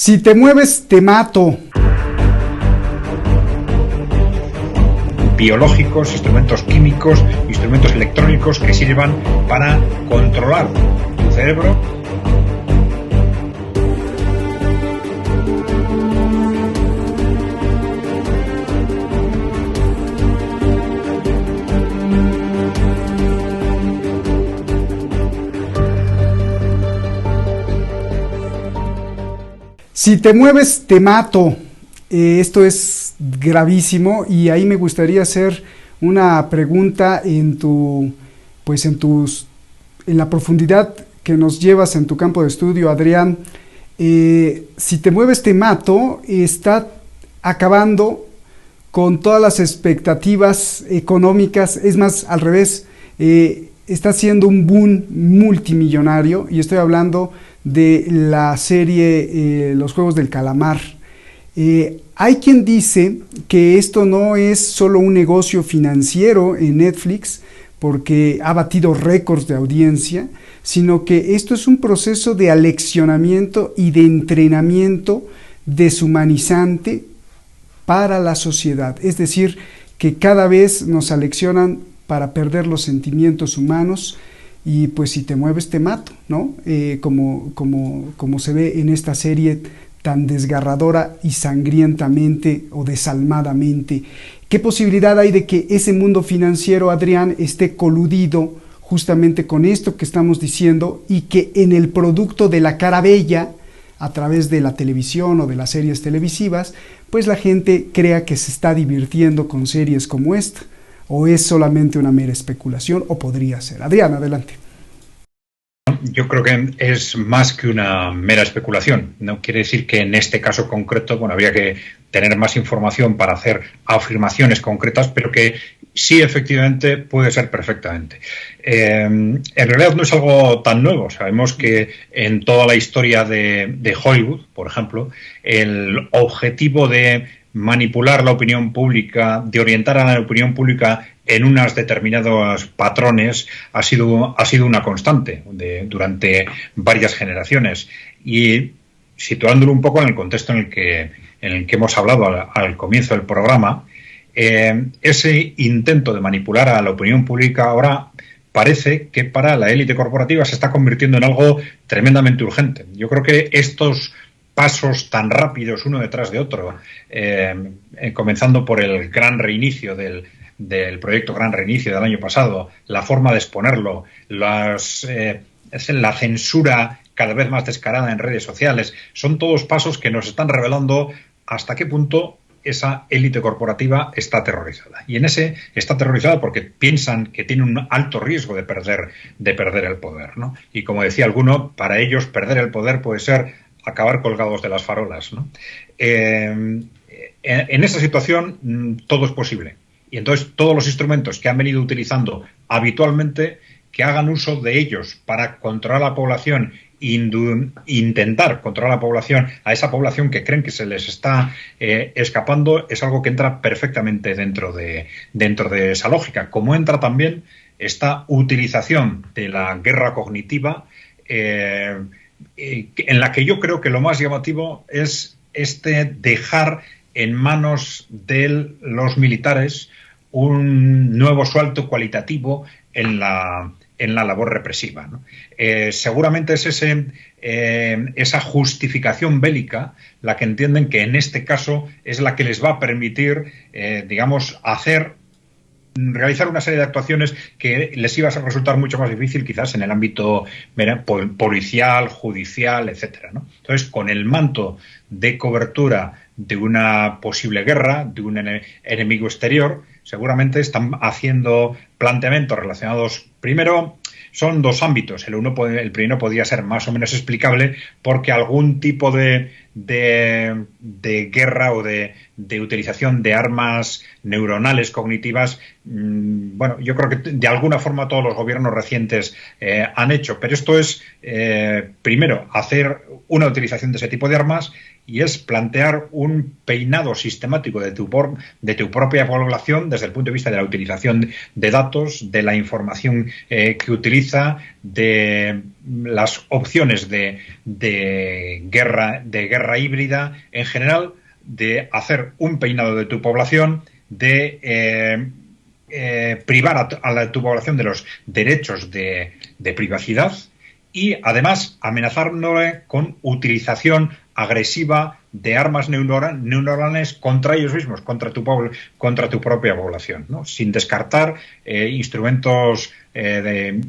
Si te mueves, te mato. Biológicos, instrumentos químicos, instrumentos electrónicos que sirvan para controlar tu cerebro. Si te mueves, te mato. Esto es gravísimo y ahí me gustaría hacer una pregunta en la profundidad que nos llevas en tu campo de estudio, Adrián. Si te mueves, te mato, está acabando con todas las expectativas económicas, es más, al revés, está haciendo un boom multimillonario, y estoy hablando de la serie Los Juegos del Calamar. Hay quien dice que esto no es solo un negocio financiero en Netflix, porque ha batido récords de audiencia, sino que esto es un proceso de aleccionamiento y de entrenamiento deshumanizante para la sociedad. Es decir, que cada vez nos aleccionan para perder los sentimientos humanos, y pues si te mueves te mato, ¿no? Como se ve en esta serie tan desgarradora y sangrientamente o desalmadamente. ¿Qué posibilidad hay de que ese mundo financiero, Adrián, esté coludido justamente con esto que estamos diciendo, y que en el producto de la cara bella, a través de la televisión o de las series televisivas, pues la gente crea que se está divirtiendo con series como esta? ¿O es solamente una mera especulación, o podría ser? Adrián, adelante. Yo creo que es más que una mera especulación. No quiere decir que en este caso concreto, bueno, habría que tener más información para hacer afirmaciones concretas, pero que sí, efectivamente, puede ser perfectamente. En realidad no es algo tan nuevo. Sabemos que en toda la historia de Hollywood, por ejemplo, el objetivo de manipular la opinión pública, de orientar a la opinión pública en unos determinados patrones, ha sido una constante durante varias generaciones. Y situándolo un poco en el contexto en el que hemos hablado al comienzo del programa, ese intento de manipular a la opinión pública ahora parece que para la élite corporativa se está convirtiendo en algo tremendamente urgente. Yo creo que estos pasos tan rápidos uno detrás de otro, comenzando por el gran reinicio del proyecto Gran Reinicio del año pasado, la forma de exponerlo, la censura cada vez más descarada en redes sociales, son todos pasos que nos están revelando hasta qué punto esa élite corporativa está aterrorizada. Y en ese está aterrorizada porque piensan que tiene un alto riesgo de perder el poder, ¿no? Y como decía alguno, para ellos perder el poder puede ser acabar colgados de las farolas, ¿no? En esa situación todo es posible. Y entonces todos los instrumentos que han venido utilizando habitualmente, que hagan uso de ellos para controlar a la población, intentar controlar a la población, a esa población que creen que se les está escapando, es algo que entra perfectamente dentro de esa lógica. Como entra también esta utilización de la guerra cognitiva, en la que yo creo que lo más llamativo es dejar en manos de los militares un nuevo salto cualitativo en la labor represiva, ¿no? Seguramente es esa justificación bélica la que entienden que en este caso es la que les va a permitir, realizar una serie de actuaciones que les iba a resultar mucho más difícil quizás en el ámbito policial, judicial, etcétera, ¿no? Entonces, con el manto de cobertura de una posible guerra, de un enemigo exterior, seguramente están haciendo planteamientos relacionados. Primero, son dos ámbitos. El primero podría ser más o menos explicable porque algún tipo de guerra o de utilización de armas neuronales cognitivas, yo creo que de alguna forma todos los gobiernos recientes han hecho. Pero esto es, primero, hacer una utilización de ese tipo de armas, y es plantear un peinado sistemático de tu propia población desde el punto de vista de la utilización de datos, de la información que utiliza, de las opciones de guerra híbrida, en general, de hacer un peinado de tu población, de privar a tu población de los derechos de privacidad y, además, amenazándole con utilización agresiva de armas neuronales contra ellos mismos, contra tu propia población, ¿no? Sin descartar instrumentos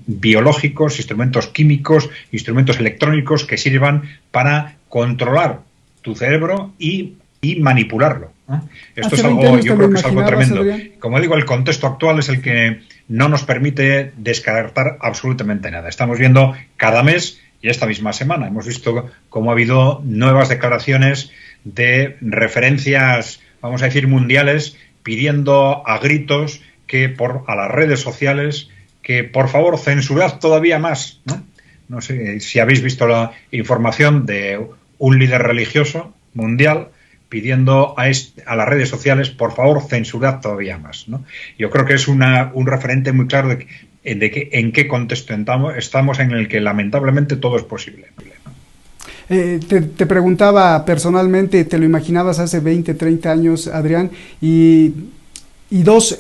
biológicos, instrumentos químicos, instrumentos electrónicos que sirvan para controlar tu cerebro y manipularlo, ¿no? Esto es algo, yo creo que es algo tremendo. Adrián. Como digo, el contexto actual es el que no nos permite descartar absolutamente nada. Estamos viendo cada mes, y esta misma semana hemos visto cómo ha habido nuevas declaraciones de referencias, vamos a decir, mundiales, pidiendo a gritos a las redes sociales que, por favor, censurad todavía más, ¿no? No sé si habéis visto la información de un líder religioso mundial pidiendo a las redes sociales, por favor, censurad todavía más, ¿no? Yo creo que es un referente muy claro de en qué contexto estamos, en el que lamentablemente todo es posible. Te preguntaba personalmente, ¿te lo imaginabas hace 20, 30 años, Adrián? Y los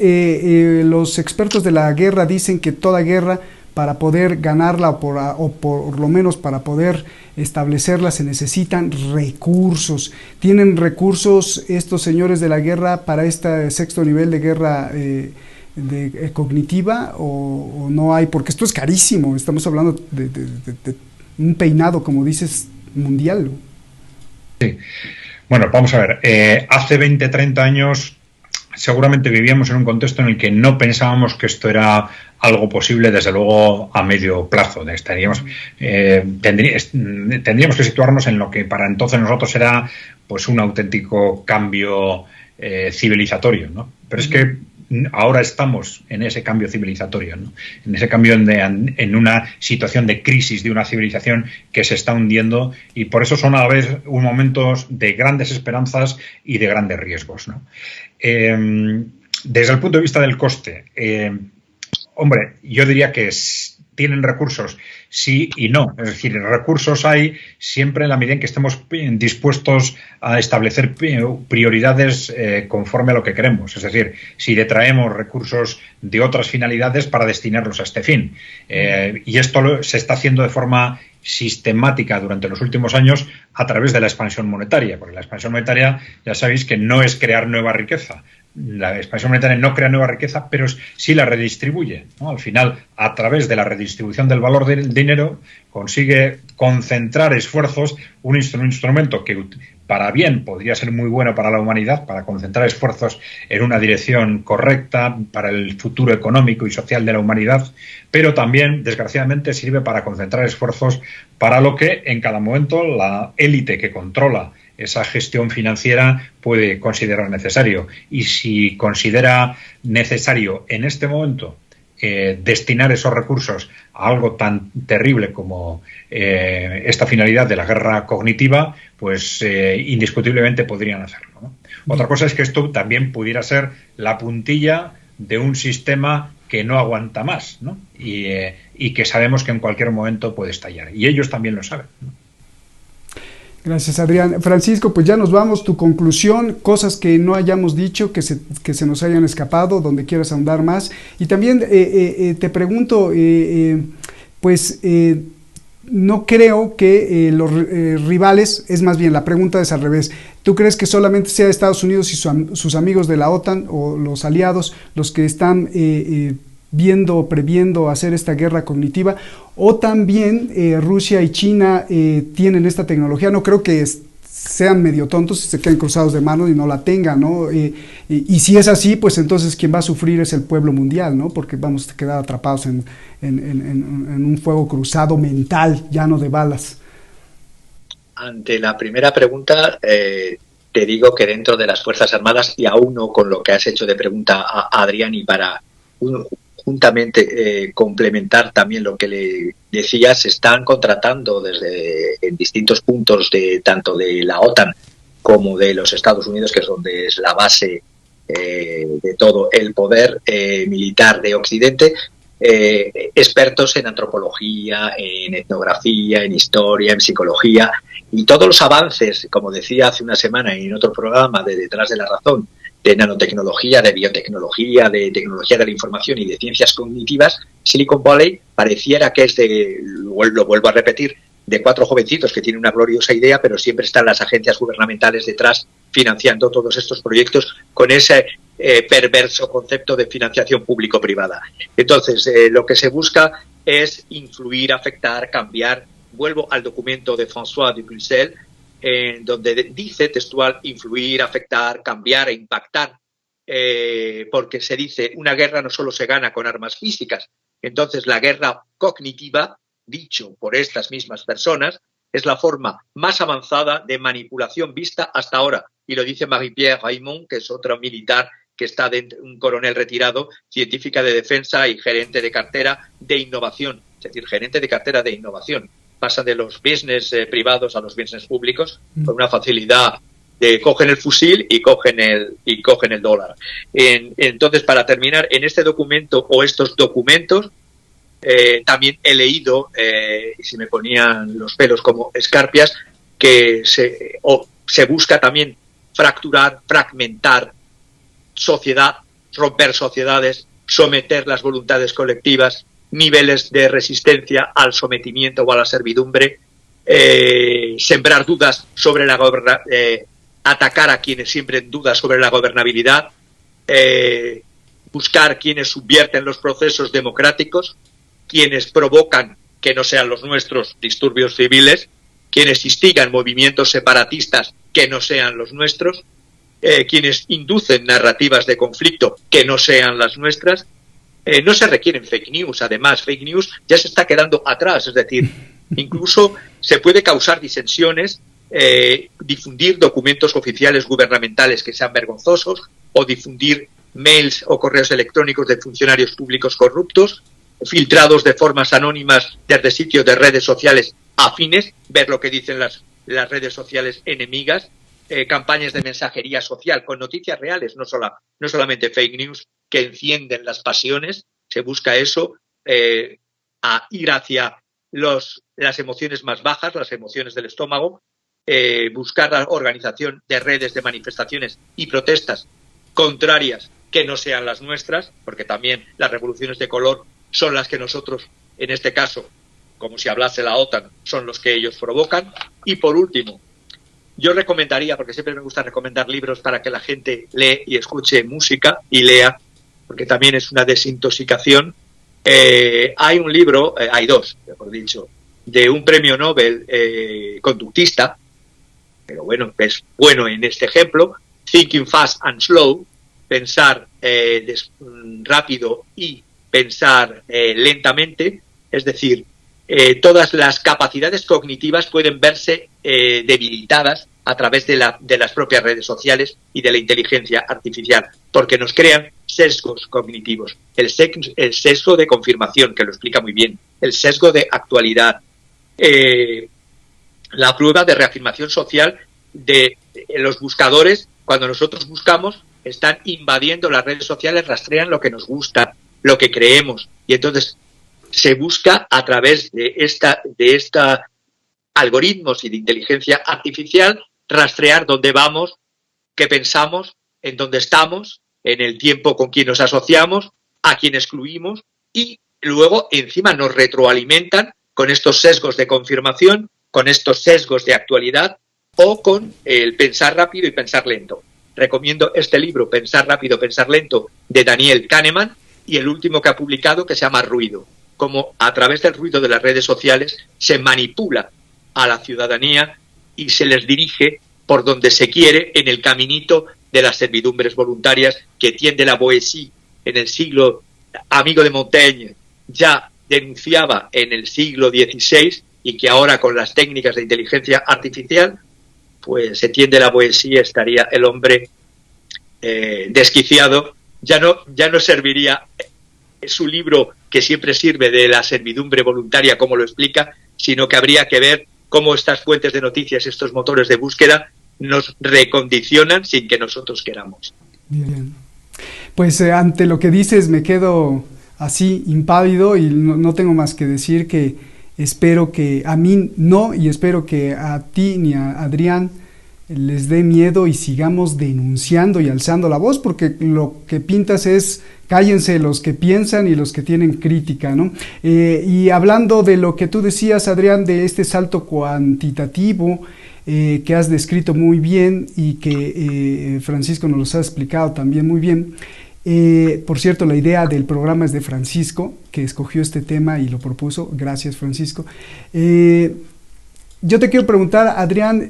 expertos de la guerra dicen que toda guerra, para poder ganarla o por lo menos para poder establecerla, se necesitan recursos. ¿Tienen recursos estos señores de la guerra para este sexto nivel de guerra cognitiva o no hay? Porque esto es carísimo, estamos hablando de un peinado, como dices, mundial. Sí. Bueno, vamos a ver, hace 20, 30 años seguramente vivíamos en un contexto en el que no pensábamos que esto era algo posible, desde luego, a medio plazo. Tendríamos que situarnos en lo que para entonces nosotros era pues un auténtico cambio civilizatorio, ¿no? Pero es que ahora estamos en ese cambio civilizatorio, ¿no? En ese cambio en una situación de crisis de una civilización que se está hundiendo, y por eso son a la vez momentos de grandes esperanzas y de grandes riesgos, ¿no? Desde el punto de vista del coste, hombre, yo diría que tienen recursos, sí y no. Es decir, recursos hay siempre en la medida en que estemos dispuestos a establecer prioridades conforme a lo que queremos. Es decir, si detraemos recursos de otras finalidades para destinarlos a este fin. Y esto se está haciendo de forma sistemática durante los últimos años a través de la expansión monetaria, porque la expansión monetaria, ya sabéis que no es crear nueva riqueza. La expansión monetaria no crea nueva riqueza, pero sí la redistribuye, ¿no? Al final, a través de la redistribución del valor del dinero, consigue concentrar esfuerzos, un instrumento que para bien podría ser muy bueno para la humanidad, para concentrar esfuerzos en una dirección correcta para el futuro económico y social de la humanidad, pero también, desgraciadamente, sirve para concentrar esfuerzos para lo que en cada momento la élite que controla esa gestión financiera puede considerar necesario. Y si considera necesario en este momento destinar esos recursos a algo tan terrible como esta finalidad de la guerra cognitiva, pues indiscutiblemente podrían hacerlo, ¿no? Otra cosa es que esto también pudiera ser la puntilla de un sistema que no aguanta más, ¿no? Y que sabemos que en cualquier momento puede estallar. Y ellos también lo saben, ¿no? Gracias, Adrián. Francisco, pues ya nos vamos. Tu conclusión, cosas que no hayamos dicho, que se nos hayan escapado, donde quieras ahondar más. Y también te pregunto, no creo que los rivales, es más bien, la pregunta es al revés. ¿Tú crees que solamente sea Estados Unidos y sus amigos de la OTAN o los aliados los que están previendo hacer esta guerra cognitiva, o también Rusia y China tienen esta tecnología? No creo que sean medio tontos y se queden cruzados de manos y no la tengan, ¿no? Y si es así, pues entonces quien va a sufrir es el pueblo mundial, ¿no? Porque vamos a quedar atrapados en un fuego cruzado mental, llano de balas. Ante la primera pregunta, te digo que dentro de las Fuerzas Armadas, y aún no con lo que has hecho de pregunta a Adrián, y para juntamente complementar también lo que le decía, se están contratando en distintos puntos tanto de la OTAN como de los Estados Unidos, que es donde es la base de todo el poder militar de Occidente, expertos en antropología, en etnografía, en historia, en psicología, y todos los avances, como decía hace una semana en otro programa de Detrás de la Razón, de nanotecnología, de biotecnología, de tecnología de la información y de ciencias cognitivas, Silicon Valley pareciera que es lo vuelvo a repetir, de 4 jovencitos que tienen una gloriosa idea, pero siempre están las agencias gubernamentales detrás financiando todos estos proyectos con ese perverso concepto de financiación público-privada. Entonces, lo que se busca es influir, afectar, cambiar. Vuelvo al documento de François de Bruxelles, donde dice textual influir, afectar, cambiar e impactar, porque se dice una guerra no solo se gana con armas físicas. Entonces, la guerra cognitiva, dicho por estas mismas personas, es la forma más avanzada de manipulación vista hasta ahora. Y lo dice Marie-Pierre Raymond, que es otra militar que está dentro, un coronel retirado, científica de defensa y gerente de cartera de innovación. Es decir, gerente de cartera de innovación. Pasan de los business privados a los business públicos con una facilidad de cogen el fusil y cogen el dólar. Entonces, para terminar, en este documento o estos documentos, también he leído, y se me ponían los pelos como escarpias, que se busca también fracturar, fragmentar sociedad, romper sociedades, someter las voluntades colectivas, niveles de resistencia al sometimiento o a la servidumbre, sembrar dudas sobre atacar a quienes siembren dudas sobre la gobernabilidad, buscar quienes subvierten los procesos democráticos, quienes provocan que no sean los nuestros disturbios civiles, quienes instigan movimientos separatistas que no sean los nuestros, quienes inducen narrativas de conflicto que no sean las nuestras. No se requieren fake news, además, fake news ya se está quedando atrás, es decir, incluso se puede causar disensiones, difundir documentos oficiales gubernamentales que sean vergonzosos o difundir mails o correos electrónicos de funcionarios públicos corruptos, filtrados de formas anónimas desde sitios de redes sociales afines, ver lo que dicen las redes sociales enemigas, campañas de mensajería social con noticias reales, no solamente fake news que encienden las pasiones. Se busca eso, a ir hacia las emociones más bajas, las emociones del estómago, buscar la organización de redes de manifestaciones y protestas contrarias que no sean las nuestras, porque también las revoluciones de color son las que nosotros, en este caso, como si hablase la OTAN, son los que ellos provocan. Y por último, yo recomendaría, porque siempre me gusta recomendar libros para que la gente lee y escuche música y lea, porque también es una desintoxicación. Hay un libro, hay dos, mejor dicho, de un premio Nobel conductista, pero bueno, es bueno en este ejemplo, Thinking Fast and Slow, pensar rápido y pensar lentamente, es decir, todas las capacidades cognitivas pueden verse debilitadas a través de las propias redes sociales y de la inteligencia artificial, porque nos crean sesgos cognitivos. El sesgo de confirmación, que lo explica muy bien, el sesgo de actualidad, la prueba de reafirmación social de los buscadores. Cuando nosotros buscamos, están invadiendo las redes sociales, rastrean lo que nos gusta, lo que creemos, y entonces se busca a través de esta algoritmos y de inteligencia artificial rastrear dónde vamos, qué pensamos, en dónde estamos, en el tiempo con quién nos asociamos, a quién excluimos, y luego encima nos retroalimentan con estos sesgos de confirmación, con estos sesgos de actualidad o con el pensar rápido y pensar lento. Recomiendo este libro, Pensar rápido, pensar lento, de Daniel Kahneman, y el último que ha publicado, que se llama Ruido, como a través del ruido de las redes sociales se manipula a la ciudadanía y se les dirige por donde se quiere en el caminito de las servidumbres voluntarias que tiende la Boétie en el siglo, amigo de Montaigne, ya denunciaba en el siglo XVI, y que ahora con las técnicas de inteligencia artificial pues se tiende la Boétie, estaría el hombre desquiciado. Ya no serviría su libro, que siempre sirve, de la servidumbre voluntaria, como lo explica, sino que habría que ver cómo estas fuentes de noticias, estos motores de búsqueda, nos recondicionan sin que nosotros queramos. Bien. Pues ante lo que dices me quedo así impávido y no tengo más que decir que espero que a mí no, y espero que a ti ni a Adrián les dé miedo y sigamos denunciando y alzando la voz, porque lo que pintas es cállense los que piensan y los que tienen crítica, ¿no? Y hablando de lo que tú decías, Adrián, de este salto cuantitativo que has descrito muy bien y que Francisco nos los ha explicado también muy bien. Por cierto, la idea del programa es de Francisco, que escogió este tema y lo propuso. Gracias, Francisco. Yo te quiero preguntar, Adrián,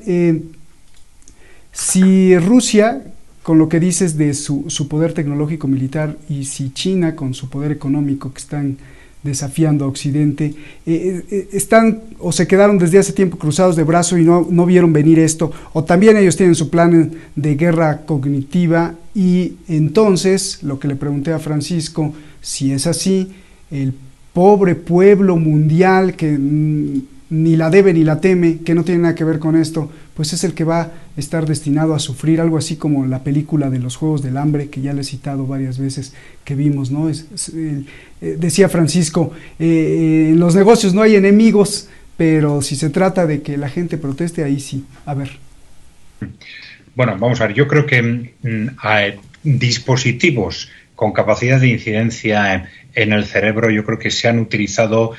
si Rusia, con lo que dices de su poder tecnológico militar, y si China, con su poder económico, que están desafiando a Occidente, están o se quedaron desde hace tiempo cruzados de brazo y no vieron venir esto, o también ellos tienen su plan de guerra cognitiva, y entonces, lo que le pregunté a Francisco, si es así, el pobre pueblo mundial que ni la debe ni la teme, que no tiene nada que ver con esto, pues es el que va a estar destinado a sufrir, algo así como la película de los Juegos del Hambre, que ya le he citado varias veces, que vimos, ¿no? Decía Francisco, en los negocios no hay enemigos, pero si se trata de que la gente proteste, ahí sí. A ver. Bueno, vamos a ver, yo creo que hay dispositivos con capacidad de incidencia en el cerebro, yo creo que se han utilizado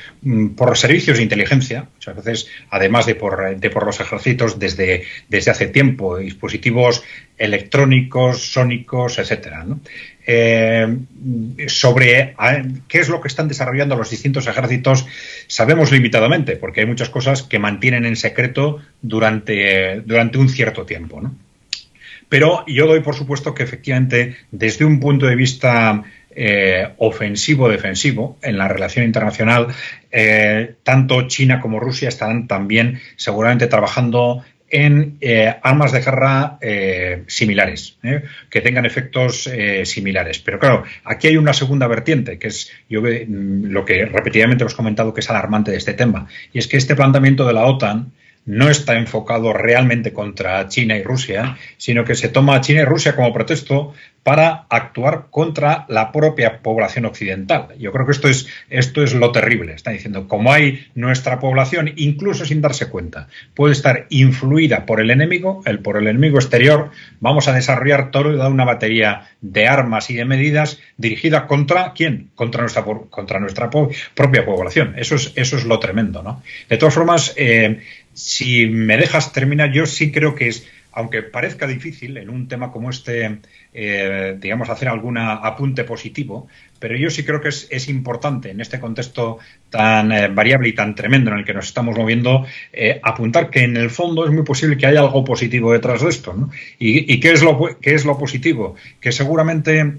por servicios de inteligencia, muchas veces, además de por los ejércitos desde hace tiempo, dispositivos electrónicos, sónicos, etcétera, ¿no? Sobre qué es lo que están desarrollando los distintos ejércitos sabemos limitadamente, porque hay muchas cosas que mantienen en secreto durante un cierto tiempo, ¿no? Pero yo doy por supuesto que efectivamente desde un punto de vista ofensivo-defensivo en la relación internacional, tanto China como Rusia estarán también seguramente trabajando en armas de guerra similares, que tengan efectos similares. Pero claro, aquí hay una segunda vertiente, que es lo que repetidamente hemos comentado que es alarmante de este tema, y es que este planteamiento de la OTAN no está enfocado realmente contra China y Rusia, sino que se toma a China y Rusia como pretexto para actuar contra la propia población occidental. Yo creo que esto es lo terrible. Está diciendo, como hay nuestra población, incluso sin darse cuenta, puede estar influida por el enemigo exterior, vamos a desarrollar toda una batería de armas y de medidas dirigidas contra ¿quién? Contra nuestra propia población. Eso es lo tremendo, ¿no? De todas formas, si me dejas terminar, yo sí creo que aunque parezca difícil en un tema como este, digamos, hacer algún apunte positivo, pero yo sí creo que es importante en este contexto tan variable y tan tremendo en el que nos estamos moviendo, apuntar que en el fondo es muy posible que haya algo positivo detrás de esto, ¿no? ¿Y qué es lo positivo? Que seguramente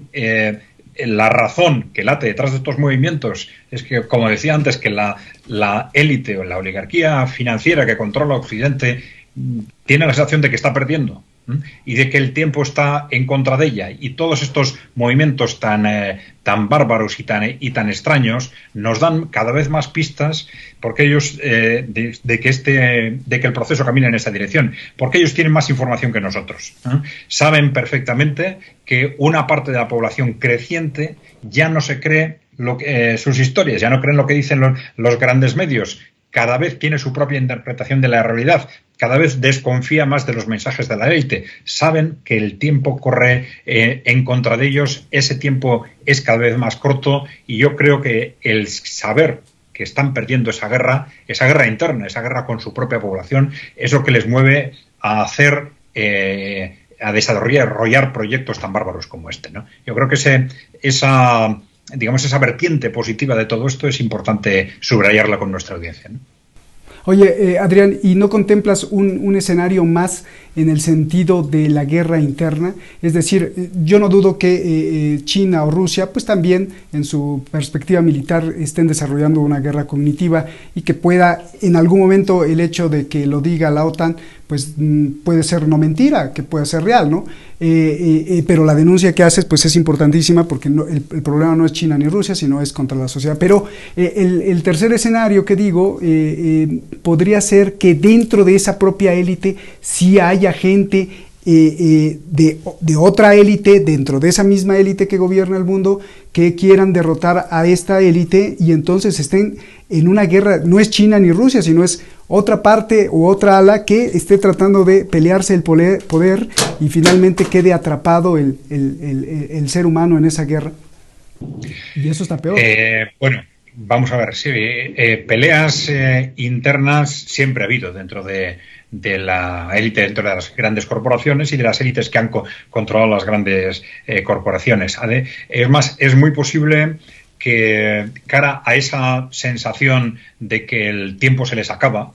la razón que late detrás de estos movimientos es que, como decía antes, que la élite o la oligarquía financiera que controla Occidente tiene la sensación de que está perdiendo y de que el tiempo está en contra de ella, y todos estos movimientos tan bárbaros y tan extraños nos dan cada vez más pistas porque ellos de que el proceso camina en esa dirección, porque ellos tienen más información que nosotros, saben perfectamente que una parte de la población creciente ya no se cree sus historias, ya no creen lo que dicen los grandes medios, cada vez tiene su propia interpretación de la realidad, cada vez desconfía más de los mensajes de la élite. Saben que el tiempo corre en contra de ellos, ese tiempo es cada vez más corto, y yo creo que el saber que están perdiendo esa guerra interna, esa guerra con su propia población, es lo que les mueve a hacer, a desarrollar proyectos tan bárbaros como este, ¿no? Yo creo que esa vertiente positiva de todo esto es importante subrayarla con nuestra audiencia, ¿no? Oye, Adrián, ¿y no contemplas un escenario más en el sentido de la guerra interna? Es decir, yo no dudo que China o Rusia, pues también en su perspectiva militar estén desarrollando una guerra cognitiva, y que pueda en algún momento el hecho de que lo diga la OTAN, pues puede ser no mentira, que puede ser real, ¿no? Pero la denuncia que haces pues es importantísima, porque el problema no es China ni Rusia, sino es contra la sociedad. Pero el tercer escenario que digo podría ser que dentro de esa propia élite sí haya gente de otra élite, dentro de esa misma élite que gobierna el mundo, que quieran derrotar a esta élite y entonces estén en una guerra. No es China ni Rusia, sino es otra parte u otra ala que esté tratando de pelearse el poder y finalmente quede atrapado el ser humano en esa guerra. Y eso está peor. Bueno, vamos a ver, sí, peleas internas siempre ha habido dentro de la élite, dentro de las grandes corporaciones y de las élites que han controlado las grandes corporaciones. Es más, es muy posible que, cara a esa sensación de que el tiempo se les acaba,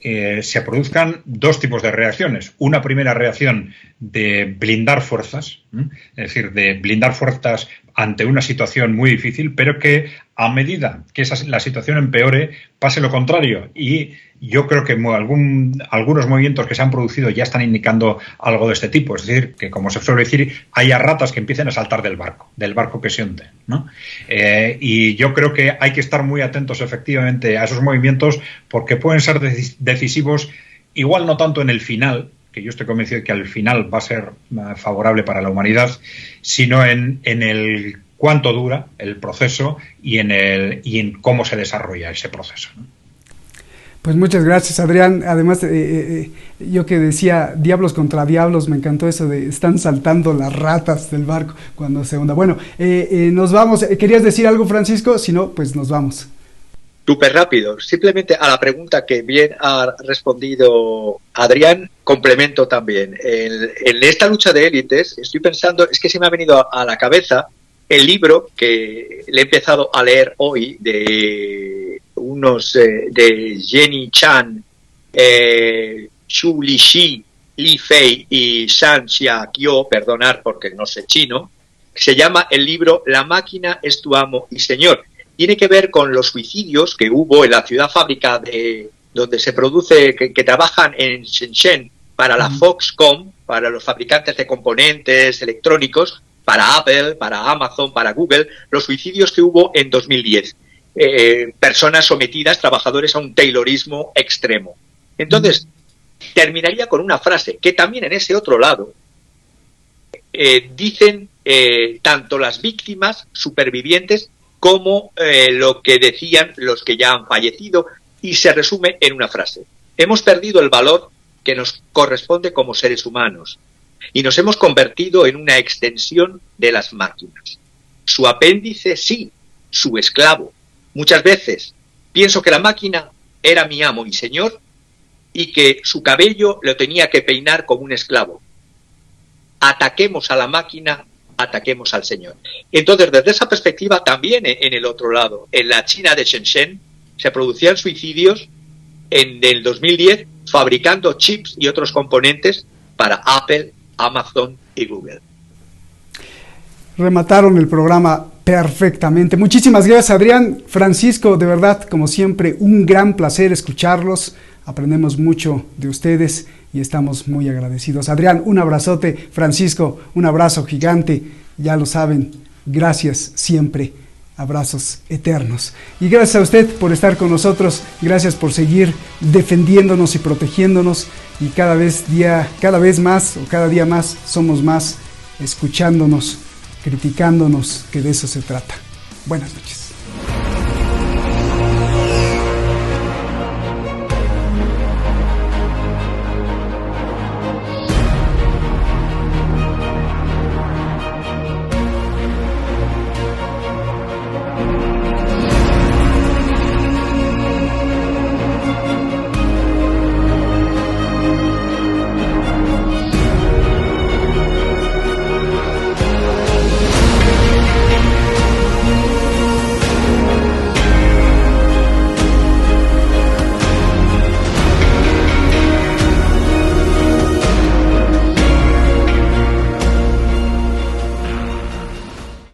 se produzcan dos tipos de reacciones. Una primera reacción de blindar fuerzas, es decir, de blindar fuerzas ante una situación muy difícil, pero que a medida que la situación empeore, pase lo contrario. Y yo creo que algunos movimientos que se han producido ya están indicando algo de este tipo. Es decir, que como se suele decir, haya ratas que empiecen a saltar del barco que se hunde, ¿no? Y yo creo que hay que estar muy atentos efectivamente a esos movimientos porque pueden ser decisivos, igual no tanto en el final, que yo estoy convencido de que al final va a ser favorable para la humanidad, sino en el cuánto dura el proceso y en cómo se desarrolla ese proceso, ¿no? Pues muchas gracias, Adrián. Además, yo que decía diablos contra diablos, me encantó eso de están saltando las ratas del barco cuando se hunda. Bueno, nos vamos. ¿Querías decir algo, Francisco? Si no, pues nos vamos. Súper rápido. Simplemente a la pregunta que bien ha respondido Adrián, complemento también. En esta lucha de élites, estoy pensando, es que se me ha venido a la cabeza el libro que le he empezado a leer hoy de de Jenny Chan, Xu Lixi, Li Fei y Shan Xiaqiu, perdonar porque no sé chino, se llama el libro La máquina es tu amo y señor. Tiene que ver con los suicidios que hubo en la ciudad fábrica donde se produce, que trabajan en Shenzhen para la Foxconn, para los fabricantes de componentes electrónicos, para Apple, para Amazon, para Google, los suicidios que hubo en 2010. Personas sometidas, trabajadores a un taylorismo extremo. Entonces, terminaría con una frase que también en ese otro lado dicen tanto las víctimas, supervivientes, como lo que decían los que ya han fallecido, y se resume en una frase. Hemos perdido el valor que nos corresponde como seres humanos y nos hemos convertido en una extensión de las máquinas. Su apéndice sí, su esclavo. Muchas veces pienso que la máquina era mi amo y señor y que su cabello lo tenía que peinar como un esclavo. Ataquemos a la máquina, ataquemos al señor. Entonces, desde esa perspectiva, también en el otro lado, en la China de Shenzhen, se producían suicidios en el 2010 fabricando chips y otros componentes para Apple, Amazon y Google. Remataron el programa perfectamente. Muchísimas gracias, Adrián. Francisco, de verdad, como siempre, un gran placer escucharlos. Aprendemos mucho de ustedes y estamos muy agradecidos. Adrián, un abrazote. Francisco, un abrazo gigante. Ya lo saben, gracias siempre. Abrazos eternos. Y gracias a usted por estar con nosotros. Gracias por seguir defendiéndonos y protegiéndonos. Y cada vez más o cada día más somos más escuchándonos, criticándonos, que de eso se trata. Buenas noches.